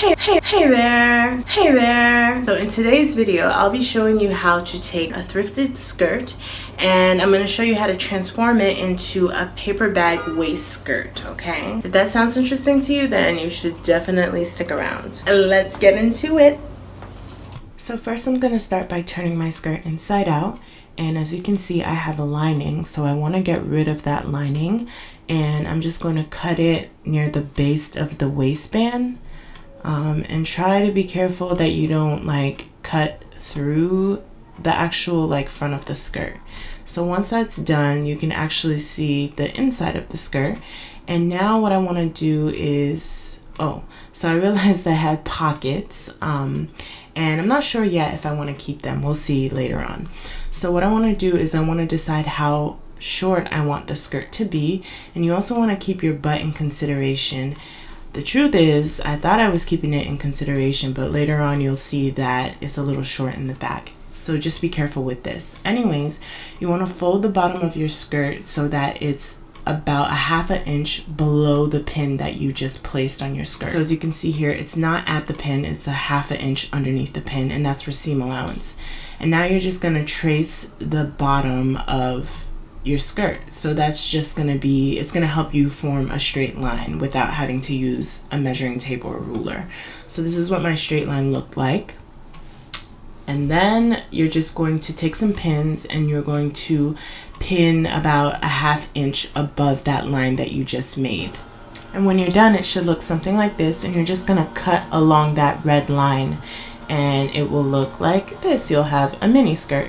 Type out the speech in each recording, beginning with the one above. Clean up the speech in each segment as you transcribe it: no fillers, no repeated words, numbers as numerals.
Hey there. So in today's video, I'll be showing you how to take a thrifted skirt and I'm going to show you how to transform it into a paper bag waist skirt, okay? If that sounds interesting to you, then you should definitely stick around. Let's get into it. So first I'm going to start by turning my skirt inside out. And as you can see, I have a lining, so I want to get rid of that lining. And I'm just going to cut it near the base of the waistband. And try to be careful that you don't like cut through the actual like front of the skirt. So once that's done, you can actually see the inside of the skirt. And now what I want to do is, so I realized I had pockets, and I'm not sure yet if I want to keep them. We'll see later on. So what I want to do is I want to decide how short I want the skirt to be, and you also want to keep your butt in consideration. The truth is, I thought I was keeping it in consideration, but later on you'll see that it's a little short in the back. So just be careful with this. Anyways, you want to fold the bottom of your skirt so that it's about a ½ inch below the pin that you just placed on your skirt. So as you can see here, it's not at the pin, it's a ½ inch underneath the pin, and that's for seam allowance. And now you're just going to trace the bottom of your skirt. So that's just going to be, it's going to help you form a straight line without having to use a measuring tape or a ruler. So this is what my straight line looked like. And then you're just going to take some pins and you're going to pin about a ½ inch above that line that you just made. And when you're done, it should look something like this, and you're just going to cut along that red line and it will look like this. You'll have a mini skirt.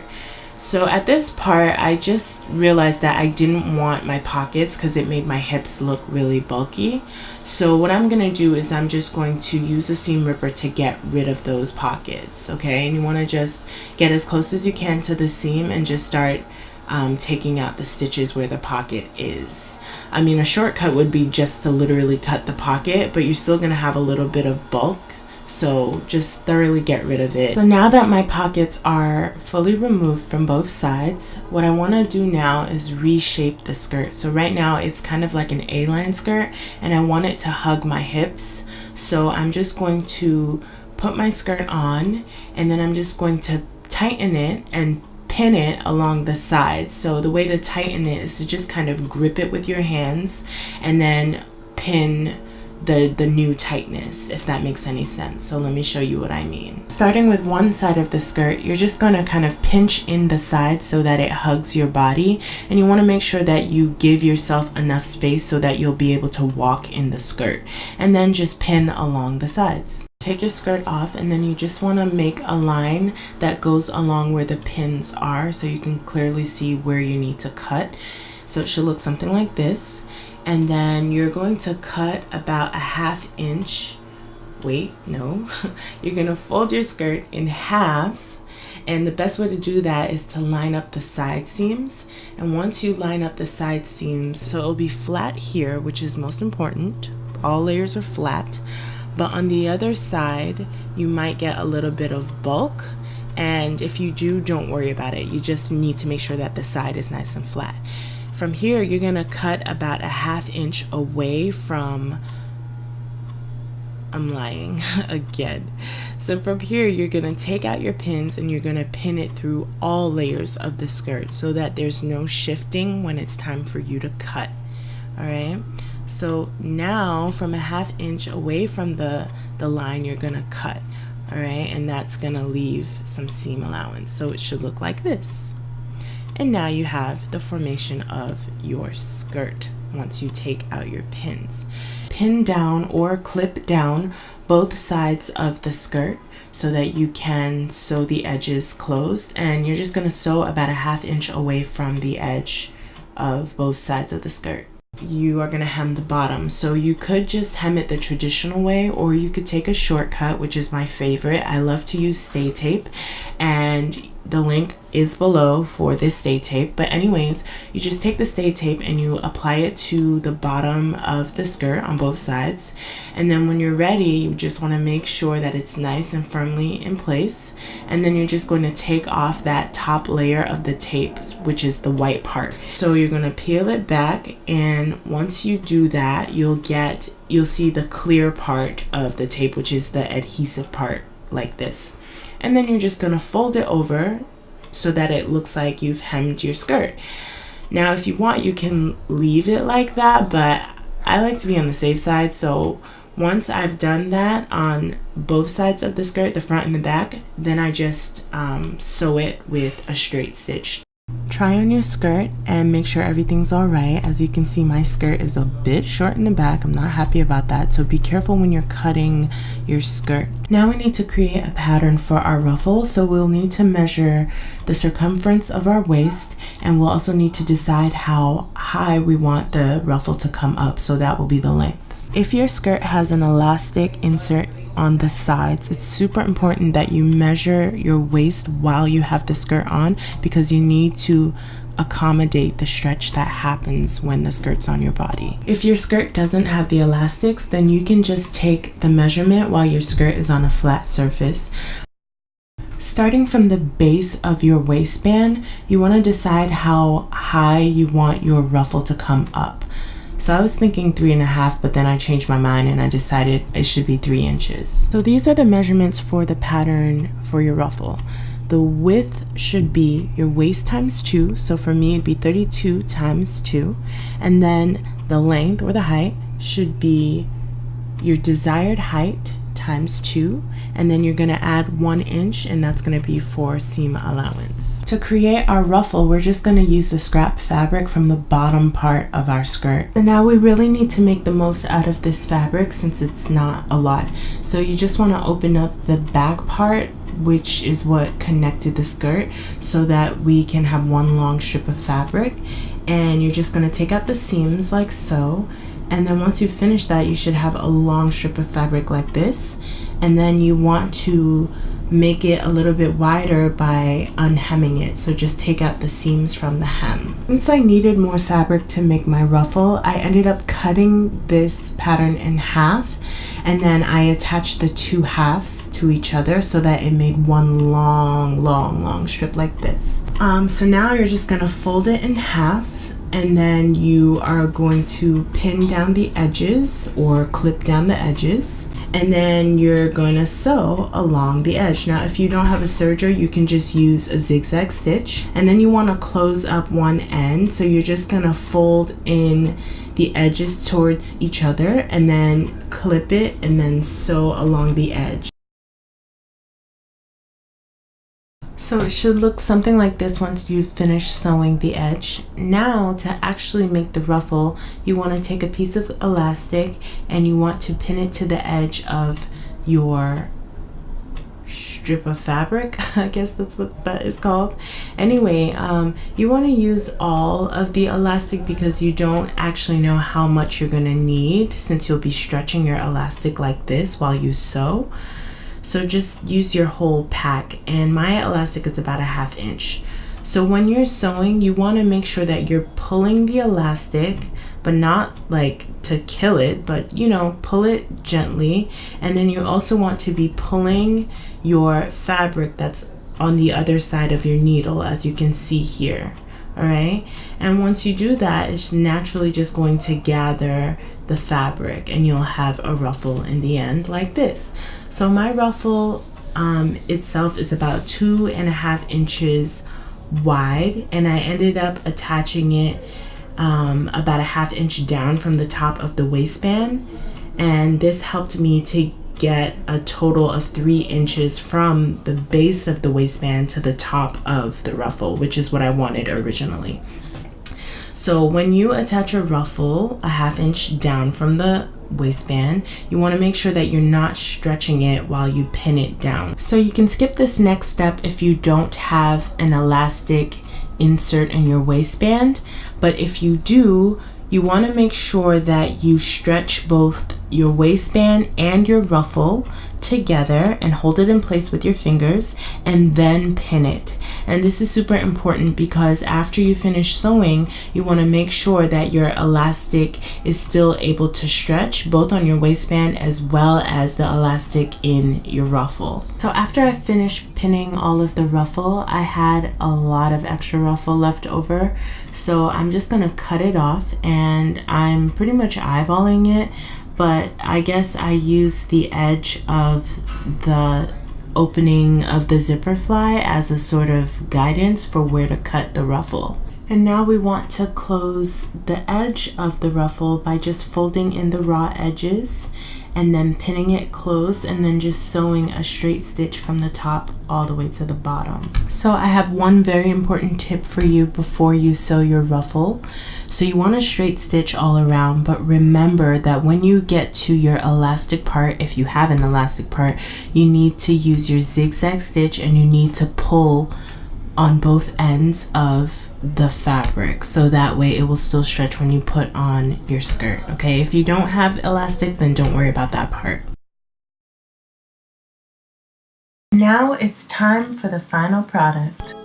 So at this part, I just realized that I didn't want my pockets because it made my hips look really bulky. So what I'm going to do is I'm just going to use a seam ripper to get rid of those pockets, okay? And you want to just get as close as you can to the seam and just start taking out the stitches where the pocket is. I mean, a shortcut would be just to literally cut the pocket, but you're still going to have a little bit of bulk. So just thoroughly get rid of it. So now that my pockets are fully removed from both sides, what I want to do now is reshape the skirt. So right now it's kind of like an A-line skirt and I want it to hug my hips. So I'm just going to put my skirt on and then I'm just going to tighten it and pin it along the sides. So the way to tighten it is to just kind of grip it with your hands and then pin the new tightness, if that makes any sense. So let me show you what I mean. Starting with one side of the skirt, you're just going to kind of pinch in the side so that it hugs your body, and you want to make sure that you give yourself enough space so that you'll be able to walk in the skirt, and then just pin along the sides. Take your skirt off and then you just want to make a line that goes along where the pins are so you can clearly see where you need to cut. So it should look something like this. And then you're going to cut about a ½ inch. You're going to fold your skirt in half. And the best way to do that is to line up the side seams. And once you line up the side seams, so it'll be flat here, which is most important. All layers are flat. But on the other side, you might get a little bit of bulk. And if you do, don't worry about it. You just need to make sure that the side is nice and flat. From here, you're going to cut about a ½ inch away from, I'm lying again. So from here, you're going to take out your pins and you're going to pin it through all layers of the skirt so that there's no shifting when it's time for you to cut. All right. So now from a ½ inch away from the line, you're going to cut. All right. And that's going to leave some seam allowance. So it should look like this. And now you have the formation of your skirt once you take out your pins. Pin down or clip down both sides of the skirt so that you can sew the edges closed. And you're just going to sew about a ½ inch away from the edge of both sides of the skirt. You are going to hem the bottom. So you could just hem it the traditional way, or you could take a shortcut, which is my favorite. I love to use stay tape, and the link is below for this stay tape. But anyways, you just take the stay tape and you apply it to the bottom of the skirt on both sides. And then when you're ready, you just want to make sure that it's nice and firmly in place. And then you're just going to take off that top layer of the tape, which is the white part. So you're going to peel it back, and once you do that, you'll see the clear part of the tape, which is the adhesive part, like this. And then you're just going to fold it over so that it looks like you've hemmed your skirt. Now, if you want, you can leave it like that, but I like to be on the safe side. So once I've done that on both sides of the skirt, the front and the back, then I just sew it with a straight stitch. Try on your skirt and make sure everything's all right. As you can see, my skirt is a bit short in the back. I'm not happy about that, so be careful when you're cutting your skirt. Now we need to create a pattern for our ruffle, so we'll need to measure the circumference of our waist, and we'll also need to decide how high we want the ruffle to come up, so that will be the length. If your skirt has an elastic insert on the sides, it's super important that you measure your waist while you have the skirt on, because you need to accommodate the stretch that happens when the skirt's on your body. If your skirt doesn't have the elastics, then you can just take the measurement while your skirt is on a flat surface. Starting from the base of your waistband, you want to decide how high you want your ruffle to come up. So I was thinking 3.5, but then I changed my mind and I decided it should be 3 inches. So these are the measurements for the pattern for your ruffle. The width should be your waist times 2. So for me, it'd be 32 times 2. And then the length or the height should be your desired height times 2, and then you're going to add 1 inch, and that's going to be for seam allowance. To create our ruffle, we're just going to use the scrap fabric from the bottom part of our skirt. So now we really need to make the most out of this fabric since it's not a lot. So you just want to open up the back part, which is what connected the skirt, so that we can have one long strip of fabric. And you're just going to take out the seams like so. And then once you finish that, you should have a long strip of fabric like this. And then you want to make it a little bit wider by unhemming it. So just take out the seams from the hem. Since I needed more fabric to make my ruffle, I ended up cutting this pattern in half. And then I attached the 2 halves to each other so that it made one long strip like this. So now you're just gonna fold it in half. And then you are going to pin down the edges or clip down the edges. And then you're going to sew along the edge. Now, if you don't have a serger, you can just use a zigzag stitch. And then you want to close up one end. So you're just going to fold in the edges towards each other and then clip it and then sew along the edge. So it should look something like this once you've finished sewing the edge. Now, to actually make the ruffle, you want to take a piece of elastic and you want to pin it to the edge of your strip of fabric. I guess that's what that is called. Anyway, you want to use all of the elastic because you don't actually know how much you're going to need, since you'll be stretching your elastic like this while you sew. So just use your whole pack, and my elastic is about 1/2 inch. So when you're sewing, you want to make sure that you're pulling the elastic, but not like to kill it, but you know, pull it gently. And then you also want to be pulling your fabric that's on the other side of your needle, as you can see here. All right, and once you do that, it's naturally just going to gather the fabric and you'll have a ruffle in the end like this. So my ruffle itself is about 2.5 inches wide, and I ended up attaching it about 1/2 inch down from the top of the waistband, and this helped me to get a total of 3 inches from the base of the waistband to the top of the ruffle, which is what I wanted originally. So when you attach a ruffle 1/2 inch down from the waistband, you want to make sure that you're not stretching it while you pin it down. So you can skip this next step if you don't have an elastic insert in your waistband, but if you do, you want to make sure that you stretch both your waistband and your ruffle to together and hold it in place with your fingers and then pin it. And this is super important because after you finish sewing, you want to make sure that your elastic is still able to stretch both on your waistband as well as the elastic in your ruffle. So after I finished pinning all of the ruffle, I had a lot of extra ruffle left over. So I'm just gonna cut it off, and I'm pretty much eyeballing it, but I guess I use the edge of the opening of the zipper fly as a sort of guidance for where to cut the ruffle. And now we want to close the edge of the ruffle by just folding in the raw edges and then pinning it closed and then just sewing a straight stitch from the top all the way to the bottom. So I have one very important tip for you before you sew your ruffle. So you want to straight stitch all around, but remember that when you get to your elastic part, if you have an elastic part, you need to use your zigzag stitch and you need to pull on both ends of the fabric so that way it will still stretch when you put on your skirt. Okay, if you don't have elastic, then don't worry about that part. Now it's time for the final product.